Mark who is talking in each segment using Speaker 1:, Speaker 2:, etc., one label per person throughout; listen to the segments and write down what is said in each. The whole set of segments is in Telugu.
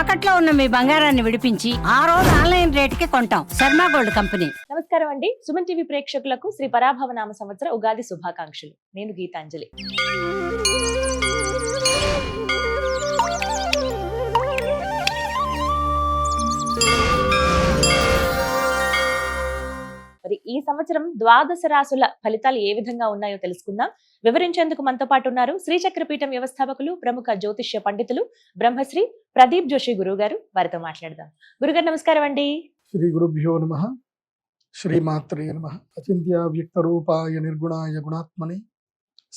Speaker 1: తాకట్లో ఉన్న మీ బంగారాన్ని విడిపించి ఆ రోజు ఆన్లైన్ రేటుకి కొంటాం. Sharma gold company.
Speaker 2: నమస్కారం అండి. సుమన్ టీవీ ప్రేక్షకులకు శ్రీ పరాభవ నామ సంవత్సర ఉగాది శుభాకాంక్షలు. నేను గీతాంజలి. మరి ఈ సంవత్సరం ద్వాదశ రాసుల ఫలితాలు ఏ విధంగా ఉన్నాయో తెలుసుకుందాం. వివరించేందుకు మనతో పాటు ఉన్నారు శ్రీచక్రపీఠం వ్యవస్థాపకులు, ప్రముఖ జ్యోతిష్య పండితులు బ్రహ్మశ్రీ ప్రదీప్ జోషి గురువు గారు. వారితో మాట్లాడదాం. గురుగారు నమస్కారం అండి.
Speaker 3: శ్రీ గురుభ్యో నమః. శ్రీమాత్రే నమః. అచింత్య వ్యక్త రూపాయ నిర్గుణాయ గుణాత్మని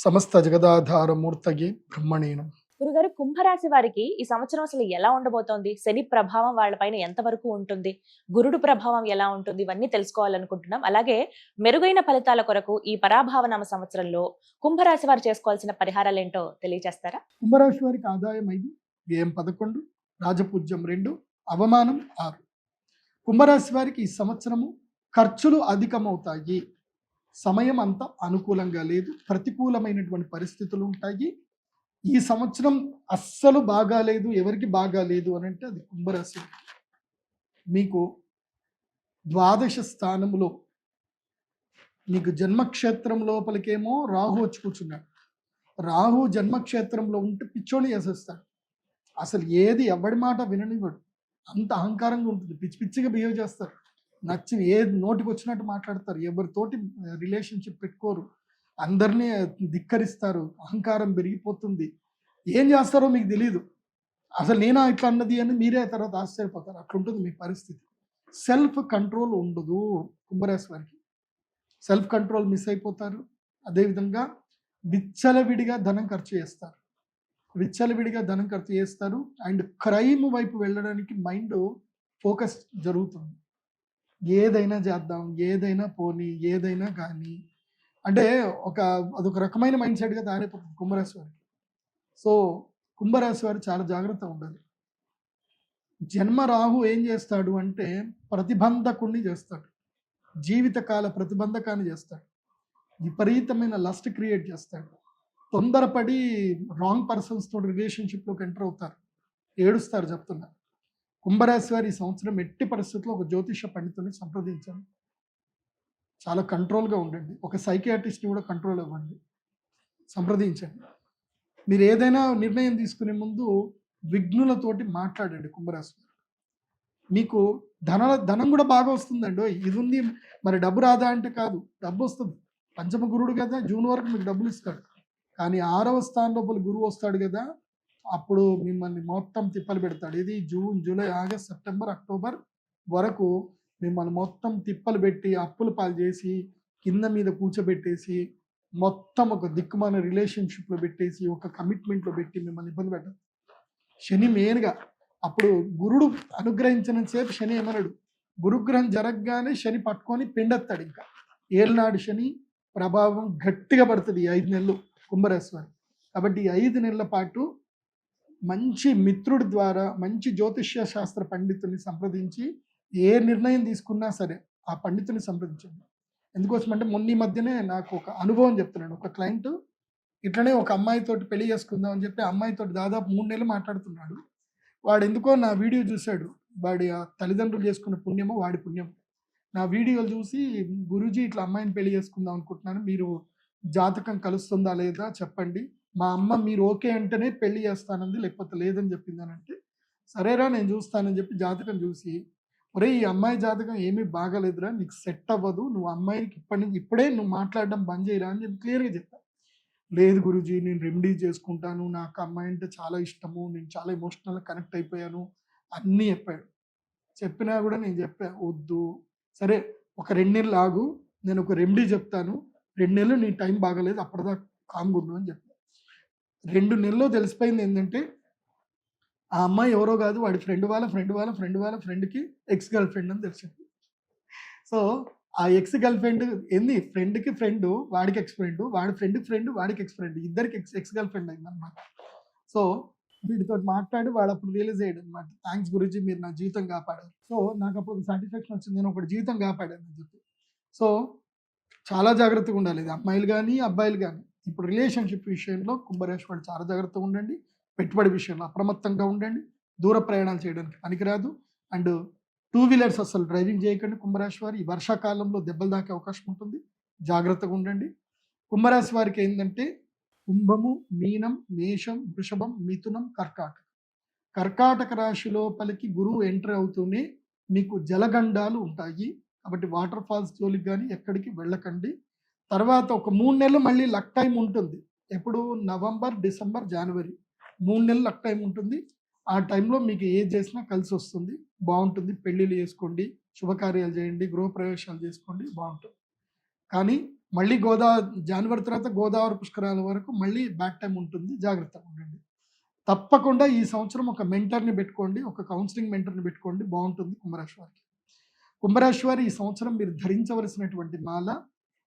Speaker 3: సమస్త జగదాధార మూర్తయే బ్రహ్మణే నమః.
Speaker 2: గురుగారు, కుంభరాశి వారికి ఈ సంవత్సరం అసలు ఎలా ఉండబోతోంది? శని ప్రభావం వాళ్ళపైన ఎంత వరకు ఉంటుంది? గురుడు ప్రభావం ఎలా ఉంటుంది? ఇవన్నీ తెలుసుకోవాలనుకుంటున్నాం. అలాగే మెరుగైన ఫలితాల కొరకు ఈ పరాభావనామ సంవత్సరంలో కుంభరాశి వారు చేసుకోవాల్సిన పరిహారాలు ఏంటో తెలియజేస్తారా?
Speaker 3: కుంభరాశి వారికి ఆదాయం 5, వ్యయం 11, రాజపూజ్యం 2, అవమానం 6. కుంభరాశి వారికి ఈ సంవత్సరము ఖర్చులు అధికమవుతాయి. సమయం అంత అనుకూలంగా లేదు, ప్రతికూలమైనటువంటి పరిస్థితులు ఉంటాయి. ఈ సంవత్సరం అస్సలు బాగాలేదు. ఎవరికి బాగాలేదు అని అంటే అది కుంభరాశి. మీకు ద్వాదశ స్థానంలో మీకు జన్మక్షేత్రం లోపలికేమో రాహు వచ్చి కూర్చున్నాడు. రాహు జన్మక్షేత్రంలో ఉంటే పిచ్చోని చేసేస్తాడు. అసలు ఏది ఎవడి మాట విననివ్వడు. అంత అహంకారంగా ఉంటుంది. పిచ్చి పిచ్చిగా బిహేవ్ చేస్తారు. నచ్చిన ఏది నోటికి వచ్చినట్టు మాట్లాడతారు. ఎవరితోటి రిలేషన్షిప్ పెట్టుకోరు. అందరినీ ధిక్కరిస్తారు. అహంకారం పెరిగిపోతుంది. ఏం చేస్తారో మీకు తెలియదు. అసలు నేనా ఇట్లా అన్నది అని మీరే తర్వాత ఆశ్చర్యపోతారు. అట్లుంటుంది మీ పరిస్థితి. సెల్ఫ్ కంట్రోల్ ఉండదు కుంభరాశి వారికి. సెల్ఫ్ కంట్రోల్ మిస్ అయిపోతారు. అదేవిధంగా విచ్చలవిడిగా ధనం ఖర్చు చేస్తారు. అండ్ క్రైమ్ వైపు వెళ్ళడానికి మైండ్ ఫోకస్ జరుగుతుంది. ఏదైనా చేద్దాం, ఏదైనా పోనీ, ఏదైనా కానీ అంటే అదొక రకమైన మైండ్ సెట్గా తయారైపోతుంది కుంభరాశి వారికి. సో కుంభరాశి వారు చాలా జాగ్రత్తగా ఉండాలి. జన్మ రాహు ఏం చేస్తాడు అంటే ప్రతిబంధకుణ్ణి చేస్తాడు. జీవితకాల ప్రతిబంధకాన్ని చేస్తాడు. విపరీతమైన లస్ట్ క్రియేట్ చేస్తాడు. తొందరపడి రాంగ్ పర్సన్స్ తోటి రిలేషన్షిప్లోకి ఎంటర్ అవుతారు. ఏడుస్తారు చెప్తున్నా. కుంభరాశి వారు ఈ సంవత్సరం ఎట్టి పరిస్థితుల్లో ఒక జ్యోతిష పండితుని సంప్రదించండి. చాలా కంట్రోల్గా ఉండండి. ఒక సైకియాట్రిస్ట్ని కూడా కంట్రోల్ ఇవ్వండి, సంప్రదించండి. మీరు ఏదైనా నిర్ణయం తీసుకునే ముందు విఘ్నులతోటి మాట్లాడండి. కుంభరాశి మీకు ధనం కూడా బాగా వస్తుందండి. ఇది ఉంది మరి డబ్బు రాదా అంటే కాదు, డబ్బు వస్తుంది. పంచమ గురుడు కదా, జూన్ వరకు మీకు డబ్బులు ఇస్తాడు. కానీ 6వ స్థానం లోపల గురువు వస్తాడు కదా, అప్పుడు మిమ్మల్ని మొత్తం తిప్పలు పెడతాడు. ఇది June, July, August, September, October వరకు మిమ్మల్ని మొత్తం తిప్పలు పెట్టి అప్పుల పాలు చేసి కింద మీద కూర్చోబెట్టేసి మొత్తం ఒక దిక్కుమాన రిలేషన్షిప్లో పెట్టేసి ఒక కమిట్మెంట్లో పెట్టి మిమ్మల్ని ఇబ్బంది పెట్టదు. శని మెయిన్గా అప్పుడు గురుడు అనుగ్రహించినంతసేపు శని ఏమన్నాడు, గురుగ్రహం జరగగానే శని పట్టుకొని పిండెత్తాడు. ఇంకా ఏళ్ళనాడు శని ప్రభావం గట్టిగా పడుతుంది ఈ 5 నెలలు కుంభరాశి వారు. కాబట్టి ఈ 5 నెలల పాటు మంచి మిత్రుడి ద్వారా మంచి జ్యోతిష్య శాస్త్ర పండితుల్ని సంప్రదించి ఏ నిర్ణయం తీసుకున్నా సరే ఆ పండితుని సంప్రదించండి. ఎందుకోసం అంటే మొన్న మధ్యనే నాకు ఒక అనుభవం చెప్తున్నాను. ఒక క్లయింట్ ఇట్లనే ఒక అమ్మాయితోటి పెళ్లి చేసుకుందాం అని చెప్పి అమ్మాయితోటి దాదాపు 3 నెలలు మాట్లాడుతున్నాడు. వాడు ఎందుకో నా వీడియో చూశాడు. వాడి తల్లిదండ్రులు చేసుకున్న పుణ్యమో వాడి పుణ్యం. నా వీడియోలు చూసి, గురూజీ ఇట్లా అమ్మాయిని పెళ్లి చేసుకుందాం అనుకుంటున్నాను, మీరు జాతకం కలుస్తుందా లేదా చెప్పండి, మా అమ్మ మీరు ఓకే అంటేనే పెళ్లి చేస్తానంది, లేకపోతే లేదని చెప్పింది అని అంటే, సరేరా నేను చూస్తానని చెప్పి జాతకం చూసి, ఒరే ఈ అమ్మాయి జాతకం ఏమీ బాగాలేదురా, నీకు సెట్ అవ్వదు, నువ్వు అమ్మాయికి ఇప్పుడే నువ్వు మాట్లాడడం బంద్ చేయరా అని చెప్పి క్లియర్గా చెప్పాను. లేదు గురూజీ నేను రెమెడీ చేసుకుంటాను, నాకు అమ్మాయి అంటే చాలా ఇష్టము, నేను చాలా ఎమోషనల్గా కనెక్ట్ అయిపోయాను అన్నీ చెప్పాడు. చెప్పినా కూడా నేను చెప్పా వద్దు, సరే ఒక 2 నెలలు ఆగు, నేను ఒక రెమెడీ చెప్తాను, 2 నెలలు నీ టైం బాగాలేదు అప్పటిదాకా కామ్గా ఉండు అని చెప్పాను. 2 నెలల్లో తెలిసిపోయింది ఏంటంటే ఆ అమ్మాయి ఎవరో కాదు, వాడి ఫ్రెండ్కి ఎక్స్ గర్ల్ ఫ్రెండ్ అని తెలిసింది. సో ఆ ఎక్స్ గర్ల్ ఫ్రెండ్ ఏంది, ఫ్రెండ్కి ఫ్రెండ్ వాడికి ఎక్స్ ఫ్రెండ్, వాడి ఫ్రెండ్ వాడికి ఎక్స్ ఫ్రెండ్, ఇద్దరికి ఎక్స్ గర్ల్ ఫ్రెండ్ అయింది అనమాట. సో వీడితో మాట్లాడి వాడు అప్పుడు రియలైజ్ అయ్యాడు అనమాట, థ్యాంక్స్ గురూజీ మీరు నా జీవితం కాపాడారు. సో నాకు అప్పుడు ఒక సాటిస్ఫాక్షన్ వచ్చింది, నేను ఒకటి జీవితం కాపాడాను అని చెప్పి. సో చాలా జాగ్రత్తగా ఉండాలి, ఇది అమ్మాయిలు కానీ అబ్బాయిలు కానీ. ఇప్పుడు రిలేషన్షిప్ విషయంలో కుంభరాశి వాళ్ళు చాలా జాగ్రత్తగా ఉండండి. పెట్టుబడి విషయంలో అప్రమత్తంగా ఉండండి. దూర ప్రయాణాలు చేయడానికి పనికిరాదు. అండ్ 2 వీలర్స్ అసలు డ్రైవింగ్ చేయకండి కుంభరాశి వారు. ఈ వర్షాకాలంలో దెబ్బలు తాకే అవకాశం ఉంటుంది, జాగ్రత్తగా ఉండండి. కుంభరాశి వారికి ఏంటంటే కుంభము, మీనం, మేషం, వృషభం, మిథునం, కర్కాటక రాశి లోపలికి గురువు ఎంటర్ అవుతూనే మీకు జలగండాలు ఉంటాయి. కాబట్టి వాటర్ ఫాల్స్ జోలికి కానీ ఎక్కడికి వెళ్ళకండి. తర్వాత ఒక 3 నెలలు మళ్ళీ లక్ టైం ఉంటుంది. ఎప్పుడు నవంబర్, డిసెంబర్, జనవరి 3 నెలలు లక్ టైం ఉంటుంది. ఆ టైంలో మీకు ఏది చేసినా కలిసి వస్తుంది, బాగుంటుంది. పెళ్ళిళ్ళు చేసుకోండి, శుభకార్యాలు చేయండి, గృహప్రవేశాలు చేసుకోండి, బాగుంటుంది. కానీ మళ్ళీ జనవరి తర్వాత గోదావరి పుష్కరాల వరకు మళ్ళీ బ్యాక్ టైం ఉంటుంది, జాగ్రత్తగా ఉండండి. తప్పకుండా ఈ సంవత్సరం ఒక మెంటర్ని పెట్టుకోండి, ఒక కౌన్సిలింగ్ మెంటర్ని పెట్టుకోండి, బాగుంటుంది కుంభరాశి వారికి. కుంభరాశి వారు ఈ సంవత్సరం మీరు ధరించవలసినటువంటి మాల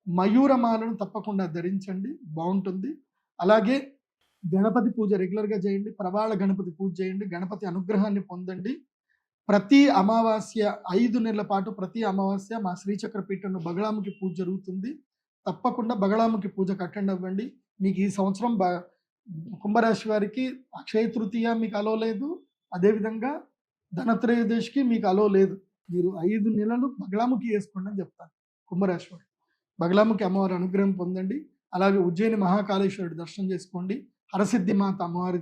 Speaker 3: మయూర మాలను తప్పకుండా ధరించండి, బాగుంటుంది. అలాగే గణపతి పూజ రెగ్యులర్గా చేయండి, ప్రవాళ గణపతి పూజ చేయండి, గణపతి అనుగ్రహాన్ని పొందండి. ప్రతి అమావాస్య 5 నెలల పాటు ప్రతి అమావాస్య మా శ్రీచక్ర పీఠంలో బగళాముఖి పూజ జరుగుతుంది. తప్పకుండా బగళాముఖి పూజకు అటెండ్ అవ్వండి. మీకు ఈ సంవత్సరం కుంభరాశి వారికి అక్షయ తృతీయ మీకు అలో లేదు, అదేవిధంగా ధనత్రయోదశికి మీకు అలో లేదు. మీరు 5 నెలలు బగళాముఖి వేసుకోండి అని చెప్తాను కుంభరాశి వారు. బగళాముఖి అమ్మవారి అనుగ్రహం పొందండి. అలాగే ఉజ్జయిని మహాకాళేశ్వరుడి దర్శనం చేసుకోండి. హరసిద్ధి మాత అమ్మవారి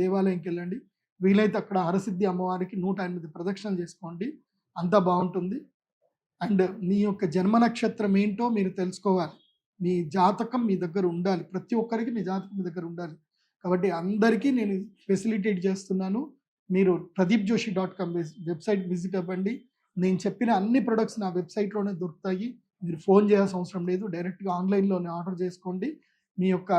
Speaker 3: దేవాలయంకి వెళ్ళండి. వీలైతే అక్కడ హరసిద్ధి అమ్మవారికి 108 ప్రదక్షిణలు చేసుకోండి, అంతా బాగుంటుంది. అండ్ మీ యొక్క జన్మ నక్షత్రం ఏంటో మీరు తెలుసుకోవాలి. మీ జాతకం మీ దగ్గర ఉండాలి, ప్రతి ఒక్కరికి మీ జాతకం మీ దగ్గర ఉండాలి. కాబట్టి అందరికీ నేను ఫెసిలిటేట్ చేస్తున్నాను. మీరు pradeepjoshi.com వెబ్సైట్ విజిట్ అవ్వండి. నేను చెప్పిన అన్ని ప్రొడక్ట్స్ నా వెబ్సైట్లోనే దొరుకుతాయి. మీరు ఫోన్ చేయాల్సిన అవసరం లేదు, డైరెక్ట్గా ఆన్లైన్లోనే ఆర్డర్ చేసుకోండి. మీ యొక్క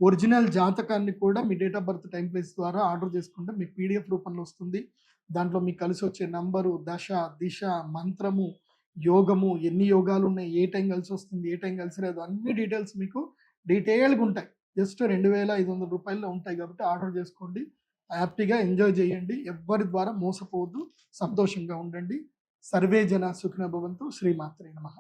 Speaker 3: ఒరిజినల్ జాతకాన్ని కూడా మీ date of birth, time, place ద్వారా ఆర్డర్ చేసుకుంటే మీకు పీడిఎఫ్ రూపంలో వస్తుంది. దాంట్లో మీకు కలిసి వచ్చే నంబరు, దశ, దిశ, మంత్రము, యోగము, ఎన్ని యోగాలు ఉన్నాయి, ఏ టైం కలిసి వస్తుంది, ఏ టైం కలిసి రాదు, అన్ని డీటెయిల్స్ మీకు డీటెయిల్గా ఉంటాయి. జస్ట్ 2500 రూపాయల్లో ఉంటాయి. కాబట్టి ఆర్డర్ చేసుకోండి, హ్యాపీగా ఎంజాయ్ చేయండి. ఎవ్వరి ద్వారా మోసపోవద్దు, సంతోషంగా ఉండండి. సర్వే జన సుఖినో భవంతు. శ్రీమాత్రే నమః.